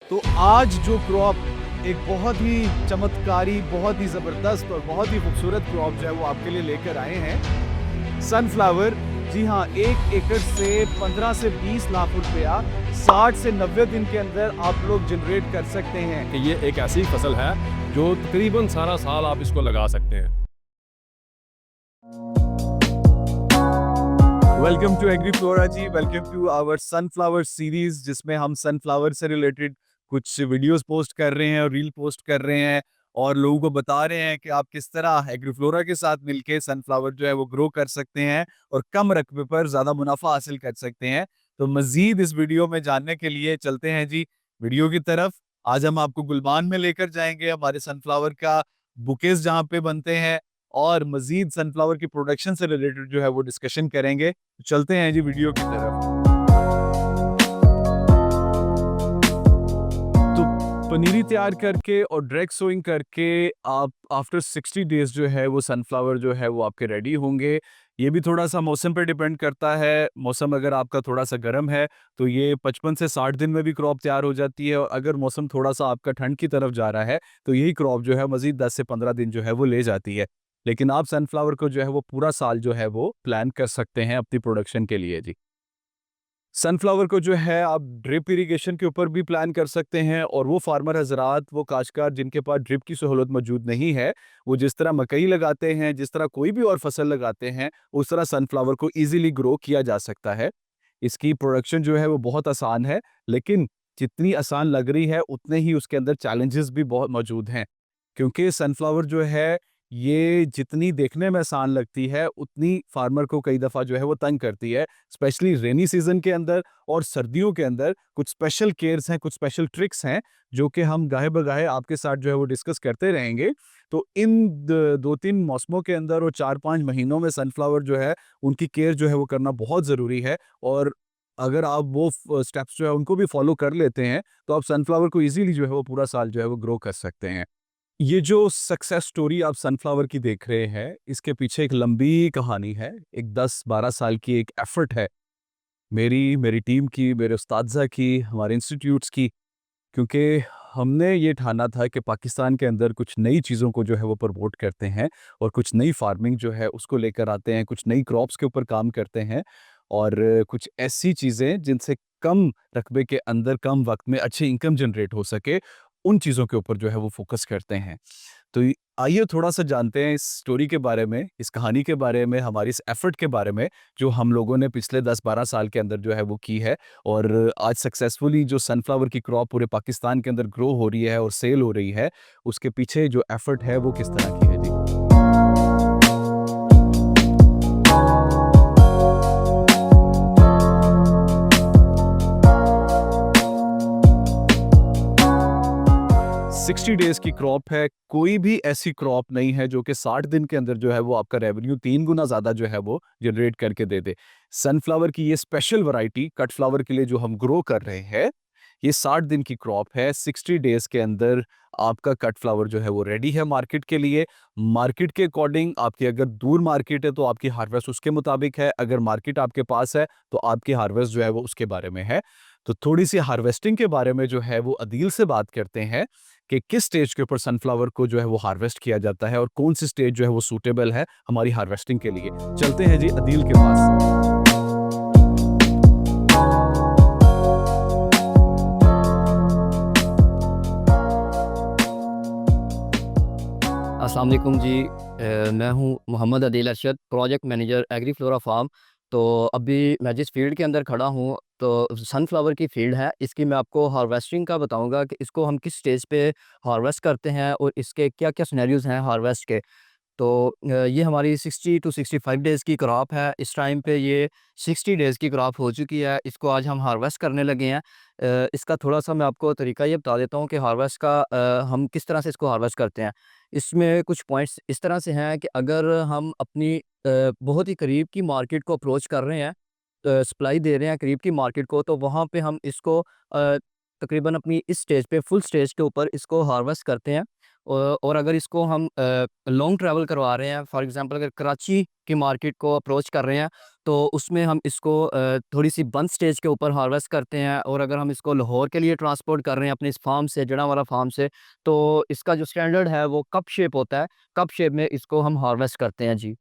तो आज जो क्रॉप एक बहुत ही चमत्कारी, बहुत ही ज़बरदस्त और बहुत ही खूबसूरत क्रॉप जो है वो आपके लिए लेकर आए हैं सनफ्लावर। जी हाँ, 1 एकड़ से 15 से 20 लाख रुपया 60 से 90 दिन के अंदर आप लोग जनरेट कर सकते हैं। कि ये एक ऐसी फसल है जो तकरीबन सारा साल आप इसको लगा सकते हैं। Welcome to Agriflora ji, welcome to our sunflower series, जिसमें हम सनफ्लावर से रिलेटेड कुछ वीडियोस पोस्ट कर रहे हैं और रील पोस्ट कर रहे हैं और लोगों को बता रहे हैं कि आप किस तरह एग्रीफ्लोरा के साथ मिलके सनफ्लावर जो है वो ग्रो कर सकते हैं और कम रकबे पर ज़्यादा मुनाफा हासिल कर सकते हैं। तो मज़ीद इस वीडियो में जानने के लिए चलते हैं जी वीडियो की तरफ। आज हम आपको गुलबान में लेकर जाएंगे, हमारे सनफ्लावर का बुकेज जहाँ पे बनते हैं, और मज़ीद सनफ्लावर की प्रोडक्शन से रिलेटेड जो है वो डिस्कशन करेंगे। तो चलते हैं जी वीडियो की तरफ। तो पनीरी तैयार करके और डायरेक्ट सोइंग करके आप आफ्टर 60 डेज जो है वो सनफ्लावर जो है वो आपके रेडी होंगे। ये भी थोड़ा-सा मौसम पे डिपेंड करता है। मौसम अगर आपका थोड़ा-सा गर्म है तो ये 55 से 60 दिन में भी क्रॉप तैयार हो जाती है, और अगर मौसम थोड़ा-सा आपका ठंड की तरफ जा रहा है तो यही क्रॉप जो है मज़ीद 10 से 15 दिन जो है वो ले जाती है। लेकिन आप सनफ्लावर को जो है वो पूरा साल जो है वो प्लान कर सकते हैं अपनी प्रोडक्शन के लिए जी। सनफ्लावर को जो है आप ड्रिप इरिगेशन के ऊपर भी प्लान कर सकते हैं, और वो फार्मर हज़रात, वो काश्तकार जिनके पास ड्रिप की सहूलत मौजूद नहीं है, वो जिस तरह मकई लगाते हैं, जिस तरह कोई भी और फसल लगाते हैं, उस तरह सनफ्लावर को ईज़िली ग्रो किया जा सकता है। इसकी प्रोडक्शन जो है वो बहुत आसान है, लेकिन जितनी आसान लग रही है उतने ही उसके अंदर चैलेंजेस भी बहुत मौजूद हैं। क्योंकि सनफ्लावर जो है, ये जितनी देखने में आसान लगती है, उतनी फार्मर को कई दफ़ा जो है वो तंग करती है। स्पेशली रेनी सीज़न के अंदर और सर्दियों के अंदर कुछ स्पेशल केयर्स हैं, कुछ स्पेशल ट्रिक्स हैं, जो कि हम गाहे-बगाहे आपके साथ जो है वो डिस्कस करते रहेंगे। तो इन द 2-3 मौसमों के अंदर और 4-5 महीनों में सनफ्लावर जो है, उनकी केयर जो है वो करना बहुत ज़रूरी है, और अगर आप वो स्टेप्स जो है उनको भी फॉलो कर लेते हैं, तो आप सनफ्लावर को ईज़िली जो है वो पूरा साल जो है वो ग्रो कर सकते हैं। ये जो सक्सेस स्टोरी आप सनफ्लावर की देख रहे हैं, इसके पीछे एक लंबी कहानी है। एक 10-12 साल की एक एफर्ट है, मेरी, मेरी टीम की, मेरे उस्तादज़ा की, हमारे इंस्टीट्यूट्स की। क्योंकि हमने ये ठाना था कि पाकिस्तान के अंदर कुछ नई चीज़ों को जो है वो प्रमोट करते हैं, और कुछ नई फार्मिंग जो है उसको लेकर आते हैं, कुछ नई क्रॉप्स के ऊपर काम करते हैं, और कुछ ऐसी चीज़ें जिनसे कम रकबे के अंदर कम वक़्त में अच्छी इनकम जनरेट हो सके, उन चीज़ों के ऊपर जो है वो फ़ोकस करते हैं। तो आइए थोड़ा-सा जानते हैं इस स्टोरी के बारे में, इस कहानी के बारे में, हमारी इस एफर्ट के बारे में, जो हम लोगों ने पिछले 10-12 साल के अंदर जो है वो की है, और आज सक्सेसफुली जो सनफ्लावर की क्रॉप पूरे पाकिस्तान के अंदर ग्रो हो रही है और सेल हो रही है, उसके पीछे जो एफर्ट है वो किस तरह की है? जी। सिक्सटी डेज की क्रॉप है। कोई भी ऐसी क्रॉप नहीं है जो कि 60 दिन के अंदर जो है वो आपका रेवेन्यू 3 गुना ज़्यादा जो है वो जनरेट करके दे दे। सनफ्लावर की ये स्पेशल वैरायटी कट फ्लावर के लिए जो हम ग्रो कर रहे हैं, ये 60 दिन की क्रॉप है। 60 डेज के अंदर आपका कट फ्लावर जो है वो रेडी है मार्केट के लिए। मार्केट के अकॉर्डिंग, आपकी अगर दूर मार्केट है तो आपकी हार्वेस्ट उसके मुताबिक है, अगर मार्केट आपके पास है तो आपकी हार्वेस्ट जो है वो उसके बारे में है। तो थोड़ी-सी हार्वेस्टिंग के बारे में जो है वो अदील से बात करते हैं कि किस स्टेज के ऊपर सनफ्लावर को जो है वो हार्वेस्ट किया जाता है, और कौन सी स्टेज जो है वो सूटेबल है हमारी हार्वेस्टिंग के लिए। चलते हैं जी अदील के पास। अस्सलाम वालेकुम जी। मैं हूँ Mohammad Adeel Arshad, project manager Agriflora farm. तो अभी मैं जिस फील्ड के अंदर खड़ा हूँ, तो सनफ्लावर की फील्ड है। इसकी मैं आपको हार्वेस्टिंग का बताऊंगा कि इसको हम किस स्टेज पे हार्वेस्ट करते हैं और इसके क्या क्या सिनेरियोज हैं हार्वेस्ट के। तो ये हमारी 60 टू 65 डेज़ की क्रॉप है। इस टाइम पे ये 60 डेज़ की क्रॉप हो चुकी है। इसको आज हम हार्वेस्ट करने लगे हैं। इसका थोड़ा-सा मैं आपको तरीका ये बता देता हूँ कि हार्वेस्ट का हम किस तरह से इसको हार्वेस्ट करते हैं। इसमें कुछ पॉइंट्स इस तरह से हैं कि अगर हम अपनी बहुत ही करीब की मार्केट को अप्रोच कर रहे हैं, सप्लाई दे रहे हैं करीब की मार्केट को, तो वहाँ पे हम इसको तकरीबन अपनी इस स्टेज पे, फुल स्टेज के ऊपर इसको हार्वेस्ट करते हैं। और अगर इसको हम लॉन्ग ट्रैवल करवा रहे हैं, फॉर एग्ज़ाम्पल अगर कराची की मार्केट को अप्रोच कर रहे हैं, तो उसमें हम इसको थोड़ी-सी बंद स्टेज के ऊपर हार्वेस्ट करते हैं, और अगर हम इसको लाहौर के लिए ट्रांसपोर्ट कर रहे हैं अपने इस फार्म से, जड़ावाला फार्म से, तो इसका जो स्टैंडर्ड है वो कप शेप होता है। कप शेप में इसको हम हार्वेस्ट करते हैं जी।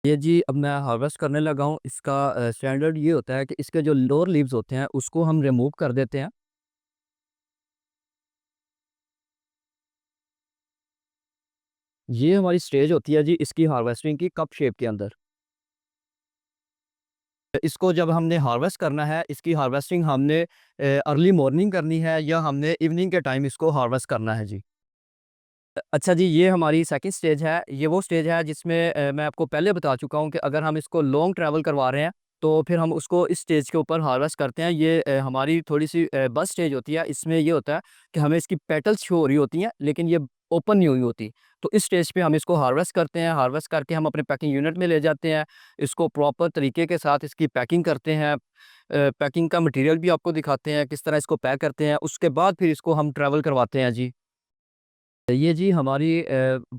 ये जी अब मैं हार्वेस्ट करने लगा हूँ। इसका स्टैंडर्ड ये होता है कि इसके जो लोअर लीव्स होते हैं उसको हम रिमूव कर देते हैं। ये हमारी स्टेज होती है जी इसकी हार्वेस्टिंग की, कप शेप के अंदर। इसको जब हमने हार्वेस्ट करना है, इसकी हार्वेस्टिंग हमने अर्ली मॉर्निंग करनी है या हमने इवनिंग के टाइम इसको हार्वेस्ट करना है जी। अच्छा जी, ये हमारी सेकंड स्टेज है। ये वो स्टेज है जिसमें मैं आपको पहले बता चुका हूँ कि अगर हम इसको लॉन्ग ट्रैवल करवा रहे हैं, तो फिर हम उसको इस स्टेज के ऊपर हार्वेस्ट करते हैं। ये हमारी थोड़ी-सी बस्ट स्टेज होती है। इसमें ये होता है कि हमें इसकी पेटल्स शो हो रही होती हैं, लेकिन ये ओपन नहीं हुई होती। तो इस स्टेज पे हम इसको हार्वेस्ट करते हैं। हार्वेस्ट करके हम अपने पैकिंग यूनिट में ले जाते हैं। इसको प्रॉपर तरीके के साथ इसकी पैकिंग करते हैं। पैकिंग का मटीरियल भी आपको दिखाते हैं, किस तरह इसको पैक करते हैं। उसके बाद फिर इसको हम ट्रैवल करवाते हैं जी। ये जी हमारी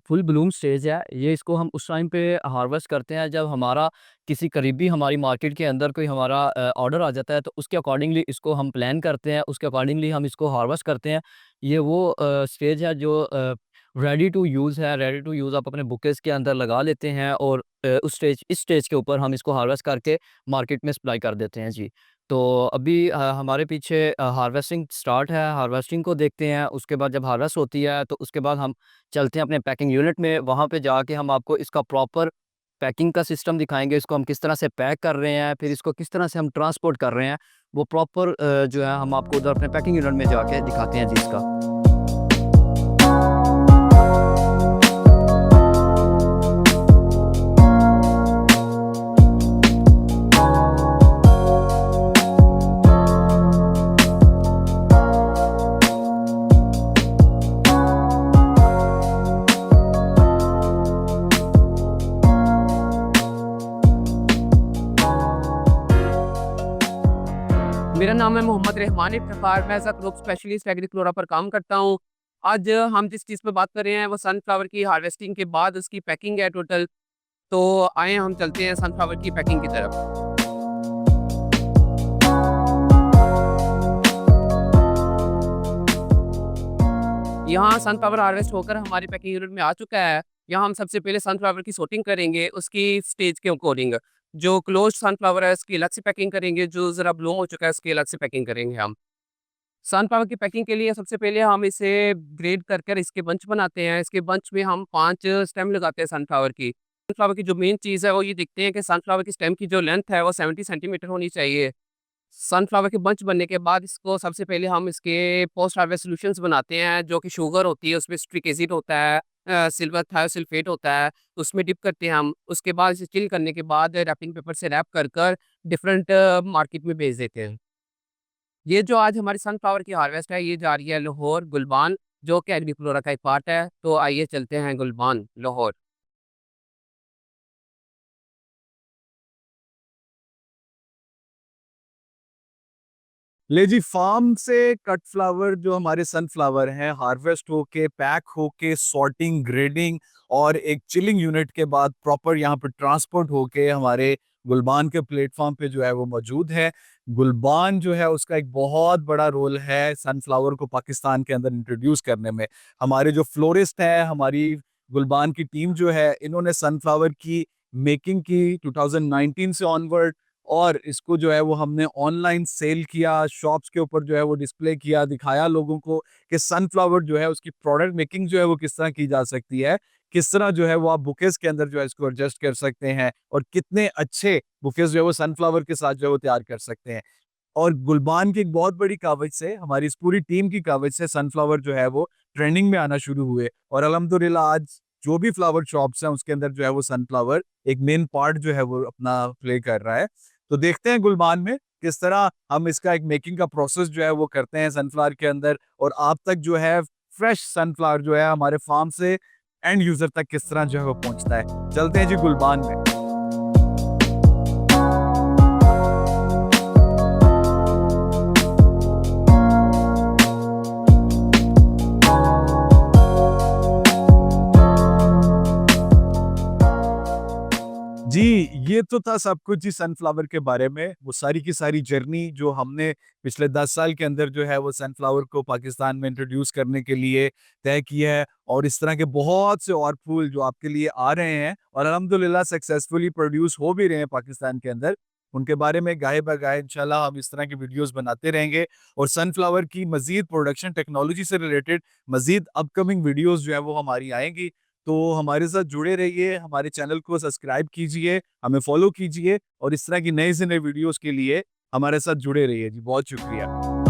फुल ब्लूम स्टेज है। ये इसको हम उस टाइम पे हार्वेस्ट करते हैं जब हमारा किसी करीबी हमारी मार्केट के अंदर कोई हमारा ऑर्डर आ जाता है, तो उसके अकॉर्डिंगली इसको हम प्लान करते हैं, उसके अकॉर्डिंगली हम इसको हार्वेस्ट करते हैं। ये वो स्टेज है जो रेडी टू यूज़ है। रेडी टू यूज़ आप अपने बुकेस के अंदर लगा लेते हैं, और इस स्टेज के ऊपर हम इसको हार्वेस्ट करके मार्केट में सप्लाई कर देते हैं जी। तो अभी हमारे पीछे हार्वेस्टिंग स्टार्ट है। हार्वेस्टिंग को देखते हैं। उसके बाद जब हार्वेस्ट होती है तो उसके बाद हम चलते हैं अपने पैकिंग यूनिट में। वहाँ पे जाके हम आपको इसका प्रॉपर पैकिंग का सिस्टम दिखाएँगे। इसको हम किस तरह से पैक कर रहे हैं, फिर इसको किस तरह से हम ट्रांसपोर्ट कर रहे हैं, वो प्रॉपर जो है हम आपको उधर अपने पैकिंग यूनिट में जाके दिखाते हैं जी इसका। मेरा नाम है मोहम्मद रहमान इफ्तिखार। मैं एज़ अ क्रॉप स्पेशलिस्ट एग्रीफ्लोरा पर काम करता हूँ। आज हम जिस चीज़ पे बात कर रहे हैं वो सनफ्लावर की हार्वेस्टिंग के बाद उसकी पैकिंग है टोटल। तो आए हम चलते हैं सनफ्लावर की पैकिंग की तरफ। यहाँ सनफ्लावर हार्वेस्ट होकर हमारी पैकिंग यूनिट में आ चुका है। यहाँ हम सबसे पहले सनफ्लावर की सॉर्टिंग करेंगे उसकी स्टेज के अकॉर्डिंग। जो क्लोज्ड सनफ्लावर है उसकी अलग से पैकिंग करेंगे, जो ज़रा ब्लूम हो चुका है उसकी अलग से पैकिंग करेंगे हम। सनफ्लावर की पैकिंग के लिए सबसे पहले हम इसे ग्रेड कर कर इसके बंच बनाते हैं। इसके बंच में हम 5 स्टेम लगाते हैं सनफ्लावर की। सनफ्लावर की जो मेन चीज़ है वो ये देखते हैं कि सनफ्लावर की स्टेम की जो लेंथ है वो 70 सेंटीमीटर होनी चाहिए। सनफ्लावर के बंच बनने के बाद इसको सबसे पहले हम इसके पोस्ट हार्वेस्ट सॉल्यूशंस बनाते हैं, जो कि शुगर होती है, उसमें सिट्रिक एसिड होता है, सिल्वर थायोसल्फेट होता है, उसमें डिप करते हैं हम। उसके बाद इसे चिल करने के बाद रैपिंग पेपर से रैप कर डिफरेंट मार्केट में भेज देते हैं। ये जो आज हमारी सनफ्लावर की हार्वेस्ट है ये जा रही है लाहौर, गुलबान, जो कि एग्रीफ्लोरा का एक पार्ट है। तो आइए चलते हैं गुलबान, लाहौर। ले जी, फार्म से कट फ्लावर जो हमारे सनफ्लावर हैं हार्वेस्ट होके, पैक होके, सॉर्टिंग, ग्रेडिंग और एक चिलिंग यूनिट के बाद प्रॉपर यहाँ पे ट्रांसपोर्ट होके हमारे गुलबान के प्लेटफॉर्म पे जो है वो मौजूद है। गुलबान जो है उसका एक बहुत बड़ा रोल है सनफ्लावर को पाकिस्तान के अंदर इंट्रोड्यूस करने में। हमारे जो फ्लोरिस्ट हैं, हमारी गुलबान की टीम जो है, इन्होंने सनफ्लावर की मेकिंग की 2019 से ऑनवर्ड, और इसको जो है वो हमने ऑनलाइन सेल किया, शॉप्स के ऊपर जो है वो डिस्प्ले किया, दिखाया लोगों को कि सनफ्लावर जो है उसकी प्रोडक्ट मेकिंग जो है वो किस तरह की जा सकती है, किस तरह जो है वो आप बुकेस के अंदर जो है इसको एडजस्ट कर सकते हैं, और कितने अच्छे बुकेस जो है वो सनफ्लावर के साथ जो है वो तैयार कर सकते हैं। और गुलबान की एक बहुत बड़ी काविश से, हमारी इस पूरी टीम की काविश से सनफ्लावर जो है वो ट्रेंडिंग में आना शुरू हुए, और अल्हम्दुलिल्लाह आज जो भी फ्लावर शॉप्स हैं उसके अंदर जो है वो सनफ्लावर एक मेन पार्ट जो है वो अपना प्ले कर रहा है। तो देखते हैं गुलबान में किस तरह हम इसका एक मेकिंग का प्रोसेस जो है वो करते हैं सनफ्लावर के अंदर, और आप तक जो है फ्रेश सनफ्लावर जो है हमारे फार्म से एंड यूजर तक किस तरह जो है वो पहुंचता है। चलते हैं जी गुलबान में। तो था सब कुछ जी सनफ्लावर के बारे में, वो सारी की सारी जर्नी जो हमने पिछले 10 साल के अंदर जो है वो सनफ्लावर को पाकिस्तान में इंट्रोड्यूस करने के लिए तय किया है, और इस तरह के बहुत से और फूल जो आपके लिए आ रहे हैं और अल्हम्दुलिल्लाह सक्सेसफुली प्रोड्यूस हो भी रहे हैं पाकिस्तान के अंदर, उनके बारे में गाहे बगाहे इंशाल्लाह हम इस तरह की वीडियोस बनाते रहेंगे। और सनफ्लावर की मज़ीद प्रोडक्शन टेक्नोलॉजी से रिलेटेड मज़ीद अपकमिंग वीडियोस जो है वो हमारी आएँगी। तो हमारे साथ जुड़े रहिए, हमारे चैनल को सब्सक्राइब कीजिए, हमें फॉलो कीजिए और इस तरह की नए से नए वीडियोस के लिए हमारे साथ जुड़े रहिए। जी, बहुत शुक्रिया।